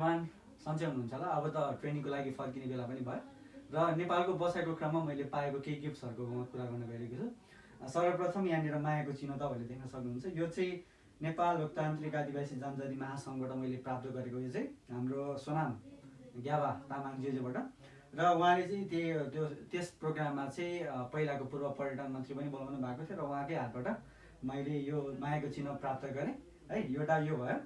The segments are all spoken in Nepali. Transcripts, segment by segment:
वान सन्चै हुनुहुन्छ होला। अब त ट्रेनिङको लागि फर्किने बेला पनि भयो र नेपालको बसाइको क्रममा मैले पाएको केही गिफ्ट्सहरूको म कुरा गर्न गइरहेको छु। सर्वप्रथम यहाँनिर मायाको चिनो तपाईँहरूले देख्न सक्नुहुन्छ। यो चाहिँ नेपाल लोकतान्त्रिक आदिवासी जनजाति महासङ्घबाट मैले प्राप्त गरेको। यो चाहिँ हाम्रो सोनाम ग्याबा तामाङज्यूबाट र उहाँले चाहिँ त्यस प्रोग्राममा चाहिँ पहिलाको पूर्व पर्यटन मन्त्री पनि बोलाउनु भएको थियो र उहाँकै हातबाट मैले यो मायाको चिनो प्राप्त गरेँ है। एउटा यो भयो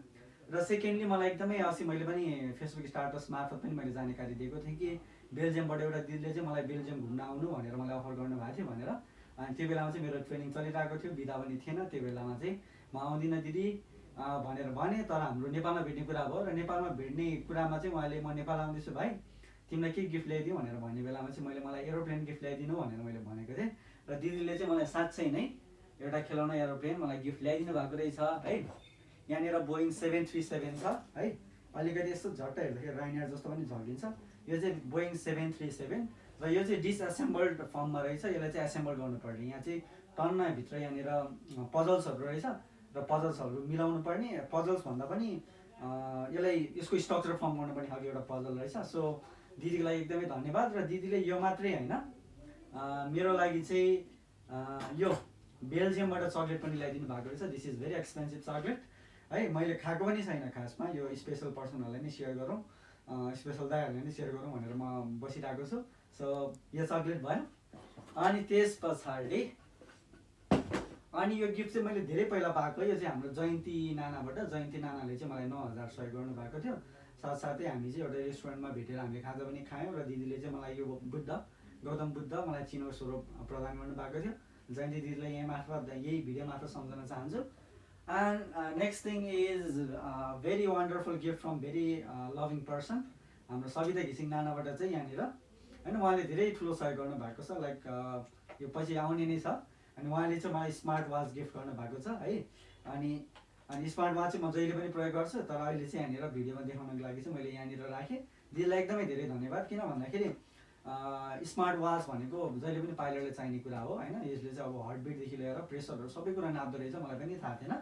र सेकेन्डली मलाई एकदमै अस्ति मैले पनि फेसबुक स्टाटस मार्फत पनि मैले जानकारी दिएको थिएँ कि बेल्जियमबाट एउटा दिदीले चाहिँ मलाई बेल्जियम घुम्न आउनु भनेर मलाई अफर गर्नुभएको थियो भनेर। अनि त्यो बेलामा चाहिँ मेरो ट्रेनिङ चलिरहेको थियो, बिदा पनि थिएन। त्यो बेलामा चाहिँ म आउँदिनँ दिदी भनेर भने, तर हाम्रो नेपालमा भेट्ने कुरा भयो र नेपालमा भेट्ने कुरामा चाहिँ उहाँले म नेपाल आउँदैछु भाइ तिमीलाई के गिफ्ट ल्याइदिउँ भनेर भन्ने बेलामा चाहिँ मलाई एरोप्लेन गिफ्ट ल्याइदिनु भनेर मैले भनेको थिएँ र दिदीले चाहिँ मलाई साँच्चै नै एउटा खेलाउन एरोप्लेन मलाई गिफ्ट ल्याइदिनु भएको रहेछ है। यहाँनिर बोइङ 737 छ है। अलिकति यस्तो झट्ट हेर्दाखेरि राइनर जस्तो पनि झल्किन्छ। यो चाहिँ बोइङ 737 र यो चाहिँ डिसएसेम्बल्ड फर्ममा रहेछ। यसलाई चाहिँ एसेम्बल गर्नुपर्ने, यहाँ चाहिँ टन्नभित्र यहाँनिर पजल्सहरू रहेछ र पजल्सहरू मिलाउनु पर्ने। पजल्स भन्दा पनि यसलाई यसको स्ट्रक्चर फर्म गर्नुपर्ने खालको एउटा पजल रहेछ। सो दिदीको लागि एकदमै धन्यवाद। र दिदीले यो मात्रै होइन, मेरो लागि चाहिँ यो बेल्जियमबाट चक्लेट पनि ल्याइदिनु भएको रहेछ। This is very expensive chocolate है। मैले खाएको पनि छैन खासमा, यो स्पेसल पर्सनहरूलाई नै सेयर गरौँ, स्पेसल दाइहरूलाई नै सेयर गरौँ भनेर म बसिरहेको छु। सो यो चक्लेट भयो। अनि त्यस पछाडि अनि यो गिफ्ट चाहिँ मैले धेरै पहिला पाएको। यो चाहिँ हाम्रो जयन्ती नानाबाट। जयन्ती नानाले चाहिँ मलाई 9000 सहयोग गर्नुभएको थियो। साथसाथै हामी चाहिँ एउटा रेस्टुरेन्टमा भेटेर हामीले खाजा पनि खायौँ र दिदीले चाहिँ मलाई यो गौतम बुद्ध मलाई चिनो स्वरूप प्रदान गर्नुभएको थियो। जयन्ती दिदीलाई यही मार्फत, यही भिडियो मार्फत सम्झन चाहन्छु। And next thing is very wonderful gift from very loving person, हाम्रो सविता घिसिङ नानाबाट चाहिँ यहाँनिर होइन। उहाँले धेरै ठुलो सहयोग गर्नुभएको छ, लाइक यो पछि आउने नै छ। अनि उहाँले चाहिँ मलाई स्मार्ट वाच गिफ्ट गर्नुभएको छ है। अनि स्मार्ट वाच चाहिँ म जहिले पनि प्रयोग गर्छु, तर अहिले चाहिँ यहाँनिर भिडियोमा देखाउनको लागि चाहिँ मैले यहाँनिर राखेँ। दिदीलाई एकदमै धेरै धन्यवाद। किन भन्दाखेरि स्मार्ट वाच भनेको जहिले पनि पाइलटले चाहिने कुरा हो होइन। यसले चाहिँ अब हार्टबिटदेखि लिएर प्रेसरहरू सबै कुरा नाप्दो रहेछ, मलाई पनि थाहा थिएन।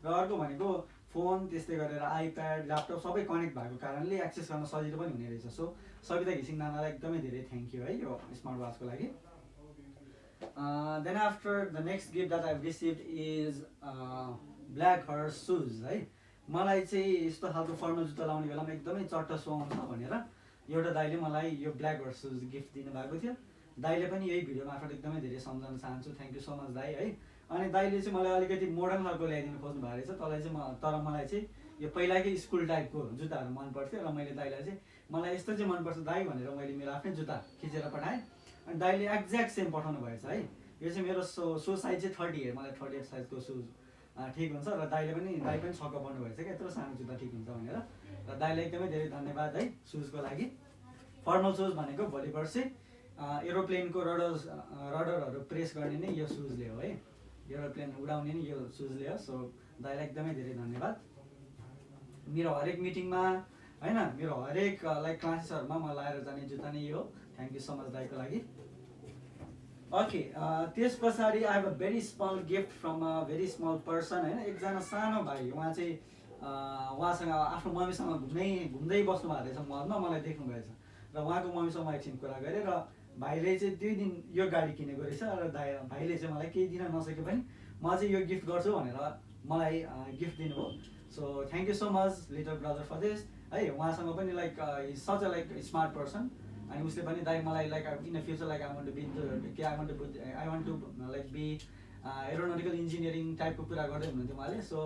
र अर्को भनेको फोन, त्यस्तै गरेर आइप्याड, ल्यापटप सबै कनेक्ट भएको कारणले एक्सेस गर्न सजिलो पनि हुने रहेछ। सो सविता घिसिङ नानालाई एकदमै धेरै थ्याङ्क यू है यो स्मार्ट वाचको लागि। Then after the next gift that I received is black horse shoes है। मलाई चाहिँ यस्तो खालको फर्मल जुत्ता लाउने बेलामा एकदमै चट्ट सुहाउँछ भनेर एउटा दाइले मलाई यो ब्ल्याक हर्स सुज गिफ्ट दिनुभएको थियो। दाइले पनि यही भिडियो मार्फत एकदमै धेरै सम्झाउन चाहन्छु। थ्याङ्क यू सो मच दाइ है। अनि दाइले चाहिँ मलाई अलिकति मोडर्न खालको ल्याइदिनु खोज्नु भएको रहेछ। तँलाई चाहिँ तर मलाई चाहिँ यो पहिलाकै स्कुल टाइपको जुत्ताहरू मन पर्थ्यो र मैले दाइलाई चाहिँ मलाई यस्तो चाहिँ मनपर्छ दाइ भनेर मैले मेरो आफ्नै जुत्ता खिचेर पठाएँ। अनि दाइले एक्ज्याक्ट सेम पठाउनु भएछ है। यो चाहिँ मेरो सो साइज चाहिँ 38, मलाई 38 साइजको सुज ठिक हुन्छ र दाइ पनि छक्क पर्नु भएछ क्या, यत्रो सानो जुत्ता ठिक हुन्छ भनेर। र दाइलाई एकदमै धेरै धन्यवाद है सुजको लागि। फर्मल सुज भनेको भोलि पर्सि एरोप्लेनको रडरहरू प्रेस गर्ने नै यो सुजले हो है। एरोप्लेन उडाउने नै यो सुजले हो। सो दाइलाई एकदमै धेरै धन्यवाद। मेरो हरेक मिटिङमा होइन, मेरो हरेक लाइक क्लासेसहरूमा म लाएर जाने जुत्ता नै यो हो। थ्याङ्क यू सो मच दाइको लागि। ओके, त्यस पछाडि I have a very small gift from a very small person होइन। एकजना सानो भाइ, उहाँ चाहिँ उहाँसँग आफ्नो मम्मीसँग घुम्दै बस्नु भएको रहेछ मलमा, मलाई देख्नुभएछ र उहाँको मम्मीसँग म एकछिन कुरा गरेँ र भाइले चाहिँ 2 दिन यो गाडी किनेको रहेछ र भाइले चाहिँ मलाई केही दिन नसके पनि म चाहिँ यो गिफ्ट गर्छु भनेर मलाई गिफ्ट दिनुभयो। So thank you so much little brother for this है। उहाँसँग पनि like is such a like smart person. अनि उसले पनि दाइ मलाई like in the future like I want to like be aeronautical engineering टाइपको कुरा गर्दै हुनुहुन्थ्यो उहाँले। सो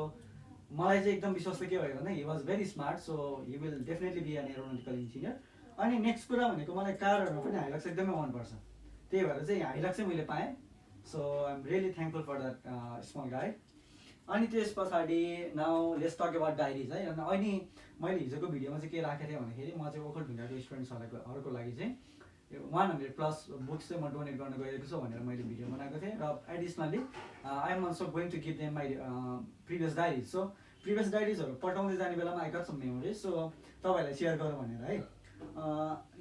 मलाई चाहिँ एकदम विश्वास के भयो भने he was very smart, so he will definitely be an aeronautical engineer. अनि नेक्स्ट कुरा भनेको मलाई कारहरूमा पनि हाइलक्स एकदमै मनपर्छ, त्यही भएर चाहिँ हाइलक्स चाहिँ मैले पाएँ। So I am really thankful for that small guy. अनि त्यस पछाडि now let's talk about diaries है। अनि मैले हिजोको भिडियोमा चाहिँ के राखेको थिएँ भन्दाखेरि म चाहिँ ओखलढुङ्गाको स्टुडेन्ट्सहरूको लागि चाहिँ 100+ बुक्स चाहिँ म डोनेट गर्न गएको छु भनेर मैले भिडियो बनाएको थिएँ। र additionally I am also going to give them my previous diaries. So previous डायरिजहरू पठाउँदै जाने बेलामा I got some memories, so तपाईँहरूलाई सेयर गरौँ भनेर है।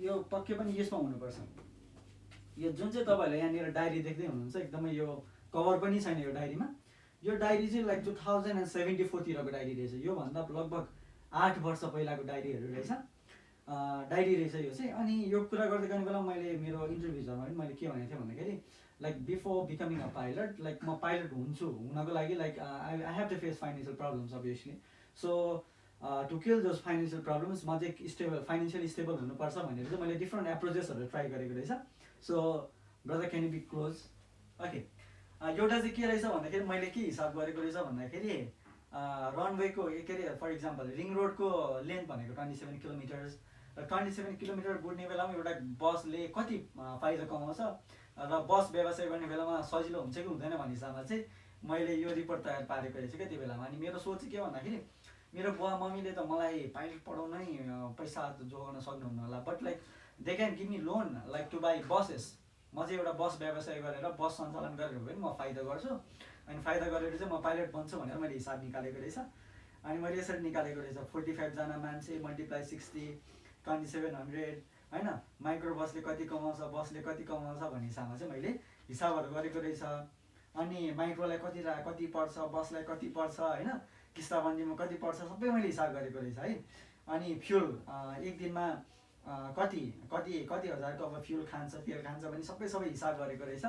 यो पक्कै पनि यसमा हुनुपर्छ। यो जुन चाहिँ तपाईँहरूले यहाँनिर डायरी देख्दै हुनुहुन्छ, एकदमै यो कभर पनि छैन यो डायरीमा। यो डायरी चाहिँ लाइक 2074 तिरको डायरी रहेछ। योभन्दा लगभग 8 वर्ष पहिलाको डायरीहरू रहेछ, डायरी रहेछ यो चाहिँ। अनि यो कुरा गर्दै गर्ने बेला मैले मेरो इन्टरभ्युजहरूमा पनि मैले के भनेको थिएँ भन्दाखेरि like before becoming a pilot, like म पाइलट हुनको लागि like I have to face financial problems obviously. So to kill those financial problems म चाहिँ फाइनेन्सियली स्टेबल हुनुपर्छ भनेर चाहिँ मैले डिफ्रेन्ट एप्रोचेसहरू ट्राई गरेको रहेछ। So brother can you be close? Okay, एउटा चाहिँ के रहेछ भन्दाखेरि मैले के हिसाब गरेको रहेछ भन्दाखेरि रनवेको के अरे फर इक्जाम्पल रिङ रोडको लेन्थ भनेको 27 किलोमिटर्स र 27 किलोमिटर गुड्ने बेलामा एउटा बसले कति फाइदा कमाउँछ र बस व्यवसाय गर्ने बेलामा सजिलो हुन्छ कि हुँदैन भन्ने हिसाबमा चाहिँ मैले यो रिपोर्ट तयार पारेको रहेछु क्या त्यो बेलामा। अनि मेरो सोच के भन्दाखेरि मेरो बुवा मम्मीले त मलाई पाइलट पढाउनै पैसा जोगाउन सक्नुहुन्न होला, but like they can give me loan like to buy buses. म चाहिँ एउटा बस व्यवसाय गरेर बस सञ्चालन गरेर पनि म फाइदा गर्छु, अनि फाइदा गरेर चाहिँ म पाइलट बन्छु भनेर मैले हिसाब निकालेको रहेछ। अनि मैले यसरी निकालेको रहेछ 45 जना मान्छे मल्टिप्लाई 60 2700 होइन, माइक्रो बसले कति कमाउँछ, बसले कति कमाउँछ भन्ने हिसाबमा चाहिँ मैले हिसाबहरू गरेको रहेछ। अनि माइक्रोलाई कति पर्छ, बसलाई कति पर्छ होइन, किस्ताबन्दीमा कति पर्छ सबै मैले हिसाब गरेको रहेछ है। अनि फ्युल एक दिनमा कति हजारको अब फ्युल खान्छ, तेल खान्छ भने सबै हिसाब गरेको रहेछ।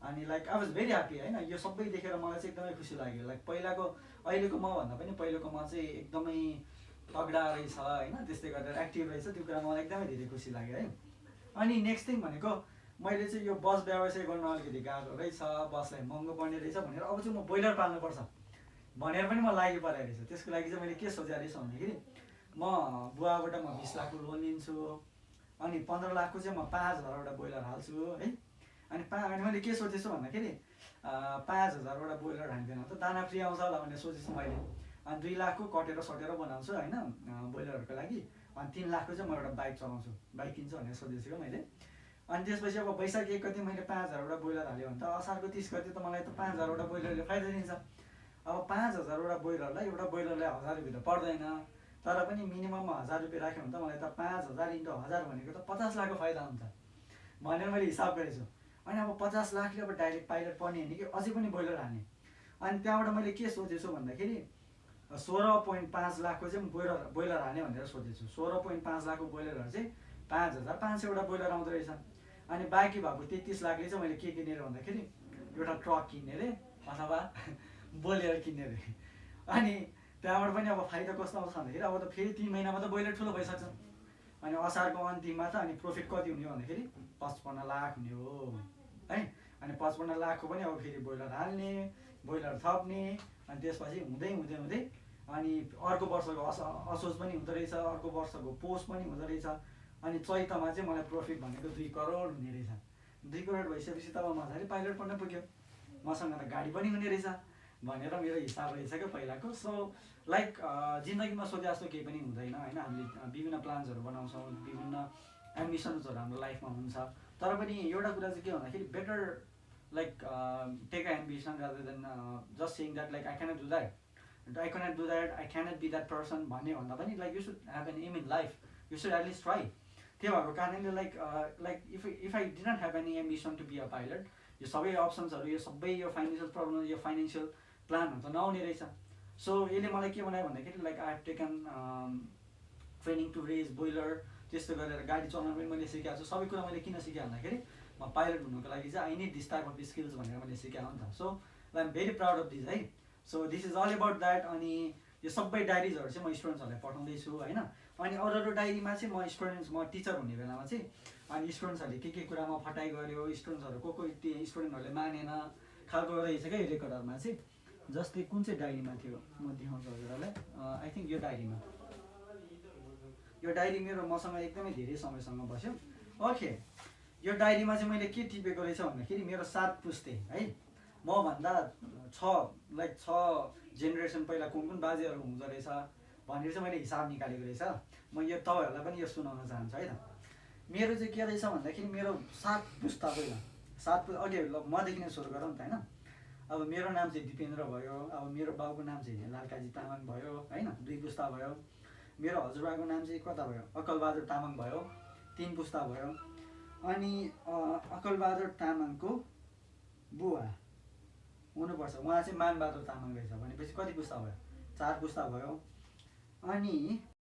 अनि like I was very happy होइन, यो सबै देखेर मलाई चाहिँ एकदमै खुसी लाग्यो। लाइक पहिलाको अहिलेको म भन्दा पनि पहिलेको म चाहिँ एकदमै तगडा रहेछ होइन, त्यस्तै गरेर एक्टिभ रहेछ, त्यो कुरा मलाई एकदमै धेरै खुसी लाग्यो है। अनि नेक्स्ट थिङ भनेको मैले चाहिँ यो बस व्यवसाय गर्न अलिकति गाह्रो रहेछ, बसलाई महँगो पर्ने रहेछ भनेर अब चाहिँ म बोइलर पाल्नुपर्छ भनेर पनि म लागि परेको रहेछ। त्यसको लागि चाहिँ मैले के सोचेको रहेछ भन्दाखेरि म बुवाबाट म 20 लाखको लोन लिन्छु, अनि 15 लाखको चाहिँ म 5000वटा बोइलर हाल्छु है। अनि मैले के सोचेछु भन्दाखेरि 5000वटा बोइलर हाल्दैन त दाना फ्री आउँछ होला भनेर सोचेछु मैले। अनि 2 लाखको कटेर सटेर बनाउँछु होइन बोइलरहरूको लागि, अनि 3 लाखको चाहिँ म एउटा बाइक चलाउँछु, बाइक किन्छु भनेर सोचेछु क्या मैले। अनि त्यसपछि अब वैशाख 1 गति मैले 5000वटा बोइलर हाल्यो भने त असारको 30 गति त मलाई त 5000वटा बोइलरले फाइदा दिन्छ। अब 5000वटा बोइलरलाई एउटा बोइलरलाई 1000 रुपियाँ त पर्दैन, तर पनि मिनिमम 1000 रुपियाँ राख्यो भने त मलाई त 5000 × 1000 भनेको त 50 लाखको फाइदा हुन्छ भनेर मैले हिसाब गरेछु। अनि अब 50 लाखले अब डाइरेक्ट पाइलट पर्ने होइन कि अझै पनि बोइलर हाल्ने। अनि त्यहाँबाट मैले के सोचेछु भन्दाखेरि 16.5 लाखको चाहिँ बोइलर हाल्ने भनेर सोचेछु। 16.5 लाखको बोइलरहरू चाहिँ 5500वटा बोइलर आउँदो रहेछ। अनि बाँकी भएको 33 लाखले चाहिँ मैले के किनेँ भन्दाखेरि एउटा ट्रक किन्ने अरे अथवा बोलेर किन्ने अरे। अनि त्यहाँबाट पनि अब फाइदा कस्तो आउँछ भन्दाखेरि अब त फेरि 3 महिनामा त बोइलर ठुलो भइसक्छ। अनि असारको अन्तिममा त अनि प्रफिट कति हुने भन्दाखेरि 55 लाख हुने हो है। अनि 55 लाखको पनि अब फेरि बोइलर हाल्ने, बोइलर थप्ने, अनि त्यसपछि हुँदै अनि अर्को वर्षको असोज पनि हुँदो रहेछ, अर्को वर्षको पोष पनि हुँदो रहेछ। अनि चैतमा चाहिँ मलाई प्रफिट भनेको 2 करोड हुने रहेछ। 2 करोड भइसकेपछि त अब मजाले पाइलट पढ्न पुग्यो, मसँग त गाडी पनि हुने रहेछ भनेर मेरो हिसाब रहेछ क्या पहिलाको। सो लाइक जिन्दगीमा सोचे जस्तो केही पनि हुँदैन होइन, हामीले विभिन्न प्लान्सहरू बनाउँछौँ, विभिन्न एम्बिसन्सहरू हाम्रो लाइफमा हुन्छ, तर पनि एउटा कुरा चाहिँ के भन्दाखेरि better like take a ambition rather than just saying that like I cannot do that, I cannot be that person भन्ने भन्दा पनि like you should have an aim in life, you should at least try. त्यो भएको कारणले like if I did not have any ambition to be a pilot, यो सबै अप्सन्सहरू, यो सबै यो फाइनेन्सियल प्रब्लम, यो फाइनेन्सियल प्लानहरू त नआउने रहेछ। सो यसले मलाई के बनायो भन्दाखेरि like I have taken training to raise boiler, त्यस्तो गरेर गाडी चलाउन पनि मैले सिकाएको छु। सबै कुरा मैले किन सिकेँ भन्दाखेरि म पाइलट हुनुको लागि चाहिँ I need this type of skills भनेर मैले सिकाएको नि त। So I am very proud of this है। So this is all about that. अनि यो सबै डायरिजहरू चाहिँ म स्टुडेन्ट्सहरूलाई पठाउँदैछु होइन। अनि अरू डायरीमा चाहिँ म टिचर हुने बेलामा चाहिँ अनि स्टुडेन्ट्सहरूले के कुरामा फटाइ गर्यो, स्टुडेन्ट्सहरू को स्टुडेन्टहरूले मानेन खालको रहेछ क्या यो रेकर्डहरूमा चाहिँ। जस्तै कुन चाहिँ डायरीमा थियो म देखाउँछु हजुरहरूलाई। आई थिङ्क यो डायरी मेरो मसँग एकदमै धेरै समयसँग बस्यो। ओके, यो डायरीमा चाहिँ मैले के टिपेको रहेछ भन्दाखेरि मेरो 7 पुस्ते है, मभन्दा 6 जेनेरेसन पहिला कुन बाजेहरू हुँदो रहेछ भनेर चाहिँ मैले हिसाब निकालेको रहेछ। म यो तपाईँहरूलाई पनि यो सुनाउन चाहन्छु है त। मेरो चाहिँ के रहेछ भन्दाखेरि मेरो 7 पुस्ता पहिला 7 अघि मदेखि नै सुरु गरौँ त होइन। अब मेरो नाम चाहिँ दिपेन्द्र भयो, अब मेरो बाउको नाम चाहिँ लालकाजी तामाङ भयो होइन, 2 पुस्ता भयो। मेरो हजुरबाको नाम चाहिँ कता भयो, अकलबहादुर तामाङ भयो, 3 पुस्ता भयो। अनि अकलबहादुर तामाङको बुवा हुनुपर्छ, उहाँ चाहिँ मानबहादुर तामाङ रहेछ भनेपछि कति पुस्ता भयो, 4 पुस्ता भयो। अनि